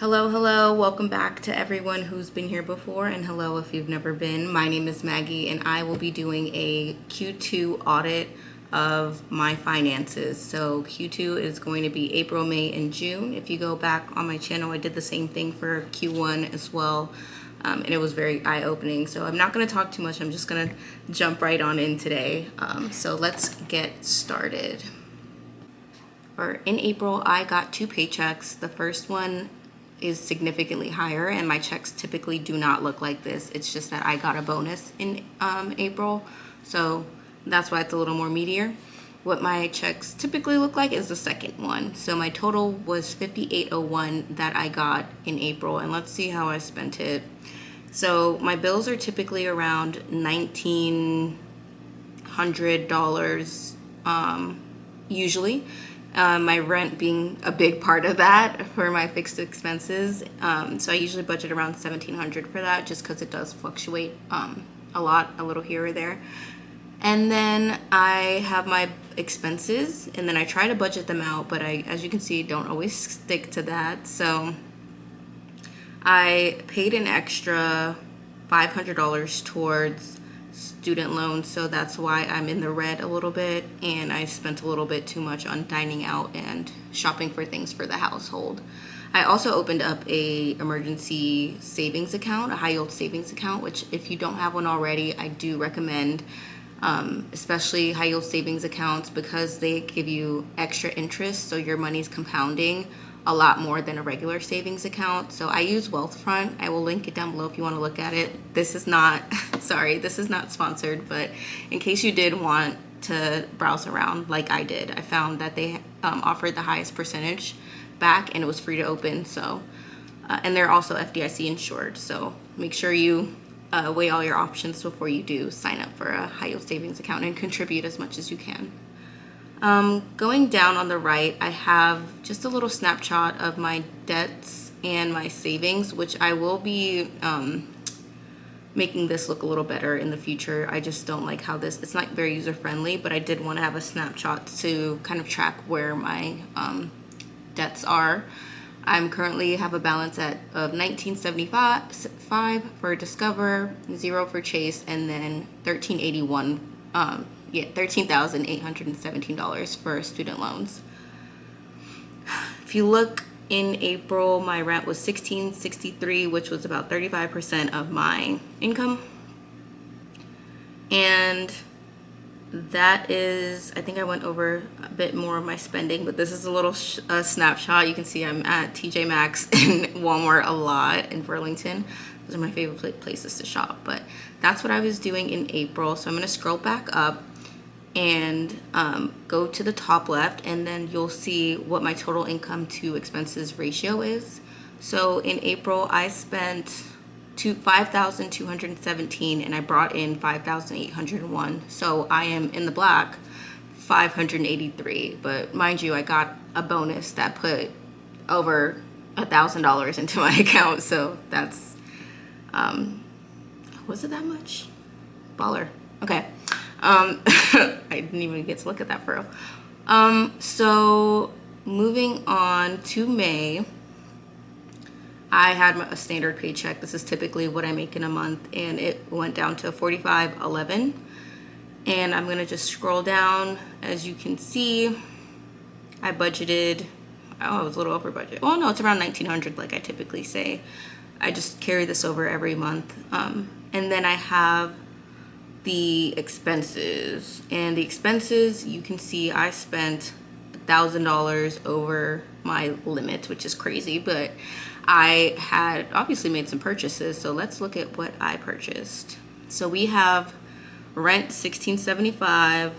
Hello, welcome back to everyone who's been here before, and hello if you've never been. My name is Maggie, and I will be doing a Q2 audit of my finances. So Q2 is going to be April, May, and June. If you go back on my channel, I did the same thing for Q1 as well, and it was very eye-opening. So I'm not going to talk too much. I'm just going to jump right on in today. So let's get started. In April, I got 2 paychecks. The first one is significantly higher, and my checks typically do not look like this. It's just that I got a bonus in April, so that's why it's a little more meatier. What my checks typically look like is the second one. So my total was $58.01 that I got in April, and let's see how I spent it. So my bills are typically around $1,900 usually. My rent being a big part of that for my fixed expenses. So I usually budget around $1,700 for that, just because it does fluctuate a little here or there. And then I have my expenses, and then I try to budget them out, but as you can see, don't always stick to that. So I paid an extra $500 towards student loans, so that's why I'm in the red a little bit, and I spent a little bit too much on dining out and shopping for things for the household. I also opened up a emergency savings account, a high yield savings account, which if you don't have one already, I do recommend, especially high yield savings accounts, because they give you extra interest, so your money's compounding a lot more than a regular savings account. So I use Wealthfront. I will link it down below if you want to look at it. This is not, sorry, this is not sponsored, but in case you did want to browse around like I did, I found that they offered the highest percentage back, and it was free to open. So, and they're also FDIC insured. So make sure you weigh all your options before you do sign up for a high yield savings account and contribute as much as you can. Going down on the right, I have just a little snapshot of my debts and my savings, which I will be making this look a little better in the future. I just don't like how it's not very user friendly, but I did want to have a snapshot to kind of track where my debts are. I'm currently have a balance of $19.75 for Discover, 0 for Chase, and then $13,817 for student loans. If you look in April, my rent was $1,663, which was about 35% of my income. And that is, I think I went over a bit more of my spending, but this is a little snapshot. You can see I'm at TJ Maxx and Walmart a lot in Burlington. Those are my favorite places to shop, but that's what I was doing in April. So I'm going to scroll back up and go to the top left, and then you'll see what my total income to expenses ratio is. So in April, I spent $5,217, and I brought in $5,801. So I am in the black, $583. But mind you, I got a bonus that put over $1,000 into my account. So that's, was it that much? Baller. Okay. I didn't even get to look at that for real. So moving on to May, I had a standard paycheck. This is typically what I make in a month, and it went down to $45.11. And I'm gonna just scroll down. As you can see, I budgeted, I was a little over budget. Well, no, it's around $1,900 like I typically say. I just carry this over every month. And then I have the expenses, and the expenses, you can see I spent $1,000 over my limit, which is crazy, but I had obviously made some purchases. So let's look at what I purchased. So we have rent, $1,675,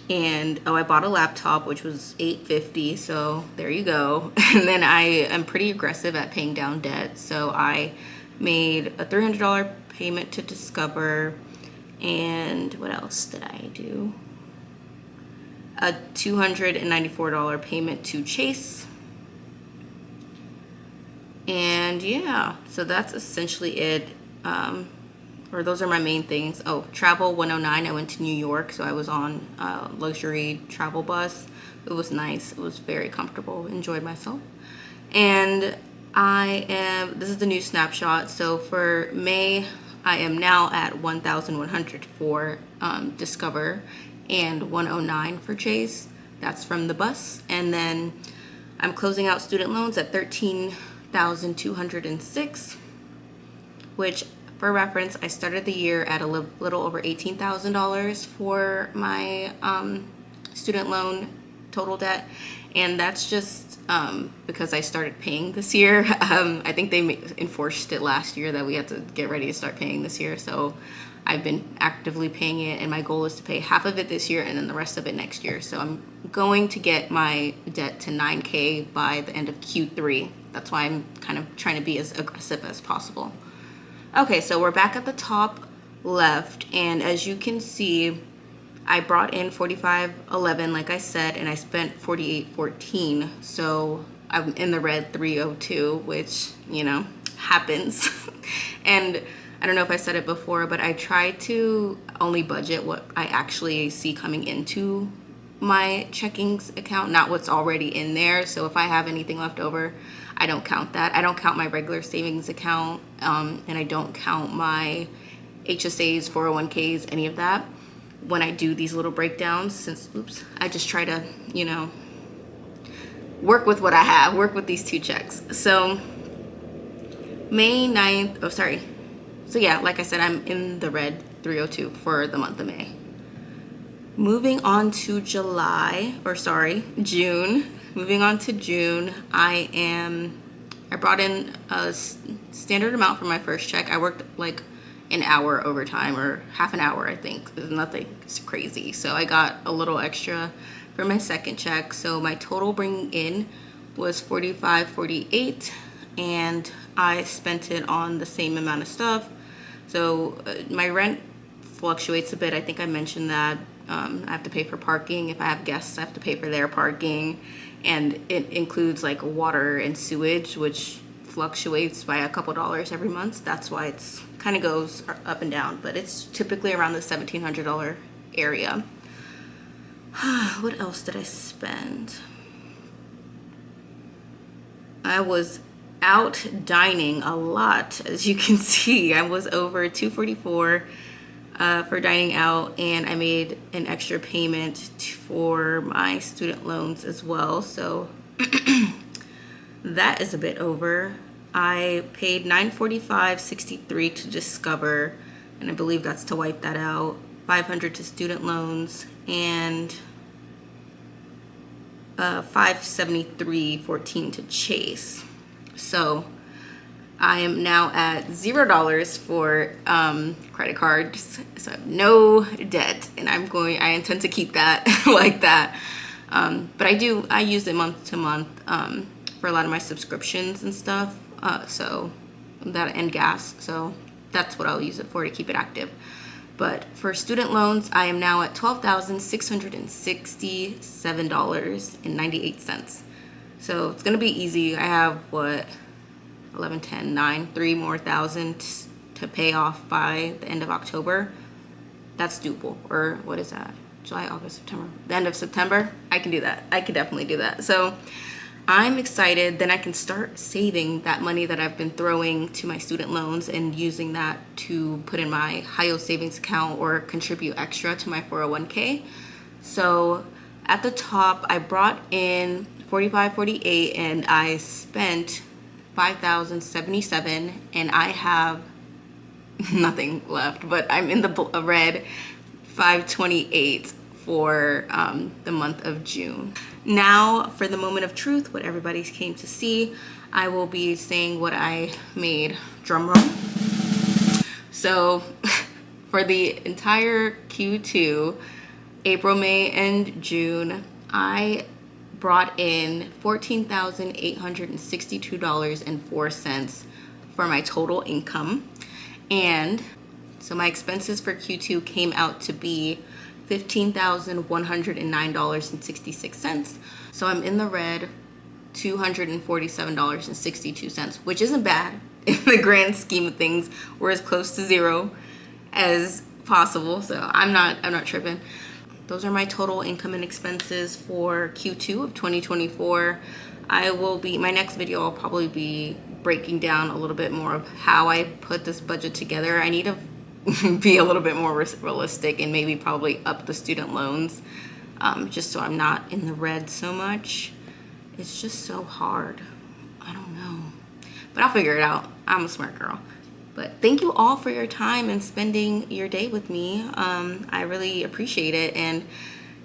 and I bought a laptop, which was $850. So there you go. And then I am pretty aggressive at paying down debt, so I made a $300 payment to Discover. And what else did I do? A $294 payment to Chase. And yeah, so that's essentially it. Or those are my main things. Oh, travel 109. I went to New York, so I was on a luxury travel bus. It was nice. It was very comfortable. Enjoyed myself. And This is the new snapshot. So for May, I am now at 1,100 for Discover and 109 for Chase. That's from the bus. And then I'm closing out student loans at 13,206, which for reference, I started the year at a little over $18,000 for my student loan total debt. And that's just because I started paying this year. I think they enforced it last year that we had to get ready to start paying this year. So I've been actively paying it, and my goal is to pay half of it this year and then the rest of it next year. So I'm going to get my debt to $9K by the end of Q3. That's why I'm kind of trying to be as aggressive as possible. Okay, so we're back at the top left, and as you can see, I brought in 4511 like I said, and I spent 4814. So I'm in the red 302, which, you know, happens. And I don't know if I said it before, but I try to only budget what I actually see coming into my checkings account, not what's already in there. So if I have anything left over, I don't count that. I don't count my regular savings account, and I don't count my HSAs, 401ks, any of that. When I do these little breakdowns, I just try to, you know, work with what I have, work with these two checks. So May 9th, So yeah, like I said, I'm in the red 302 for the month of May. Moving on to June. Moving on to June, I brought in a standard amount for my first check. I worked like an hour overtime, or half an hour, I think. There's nothing crazy. So I got a little extra for my second check. So my total bringing in was $45.48, and I spent it on the same amount of stuff. So my rent fluctuates a bit. I think I mentioned that. I have to pay for parking. If I have guests, I have to pay for their parking. And it includes like water and sewage, which fluctuates by a couple dollars every month. That's why it's kind of goes up and down, but it's typically around the $1,700 area. What else did I spend? I was out dining a lot, as you can see. I was over $244 for dining out, and I made an extra payment for my student loans as well. So that is a bit over. I paid $945.63 to Discover, and I believe that's to wipe that out. $500 to student loans, and $573.14 to Chase. So I am now at $0 for credit cards, so I have no debt, and I intend to keep that like that. But I use it month to month for a lot of my subscriptions and stuff. So that and gas. So that's what I'll use it for, to keep it active. But for student loans, I am now at $12,667.98. So it's gonna be easy. I have 11, 10, 9, 3 more thousand to pay off by the end of October. That's doable. Or what is that? July, August, September. The end of September, I can do that. I can definitely do that. So I'm excited. Then I can start saving that money that I've been throwing to my student loans and using that to put in my high-yield savings account or contribute extra to my 401k. So at the top, I brought in $45.48, and I spent $5,077, and I have nothing left, but I'm in the red $528 for the month of June. Now for the moment of truth, what everybody came to see, I will be saying what I made. Drum roll. So for the entire Q2, April, May, and June, I brought in $14,862.04 for my total income. And so my expenses for Q2 came out to be $15,109.66. So I'm in the red $247.62, which isn't bad in the grand scheme of things. We're as close to zero as possible, so I'm not tripping. those are my total income and expenses for Q2 of 2024. My next video will probably be breaking down a little bit more of how I put this budget together. I need to be a little bit more realistic and maybe probably up the student loans, just so I'm not in the red so much. It's just so hard. I don't know, but I'll figure it out. I'm a smart girl. But thank you all for your time and spending your day with me. I really appreciate it. And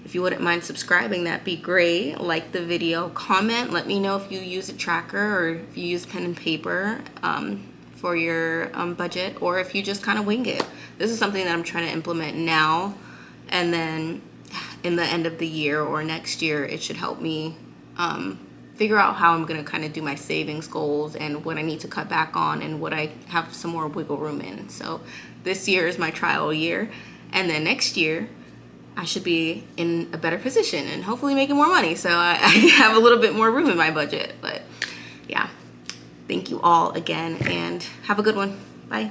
if you wouldn't mind subscribing, that'd be great. Like the video, comment, let me know if you use a tracker or if you use pen and paper for your budget, or if you just kind of wing it. This is something that I'm trying to implement now, and then in the end of the year or next year, it should help me figure out how I'm going to kind of do my savings goals and what I need to cut back on and what I have some more wiggle room in. So this year is my trial year, and then next year I should be in a better position and hopefully making more money, so I have a little bit more room in my budget. But yeah, thank you all again and have a good one. Bye.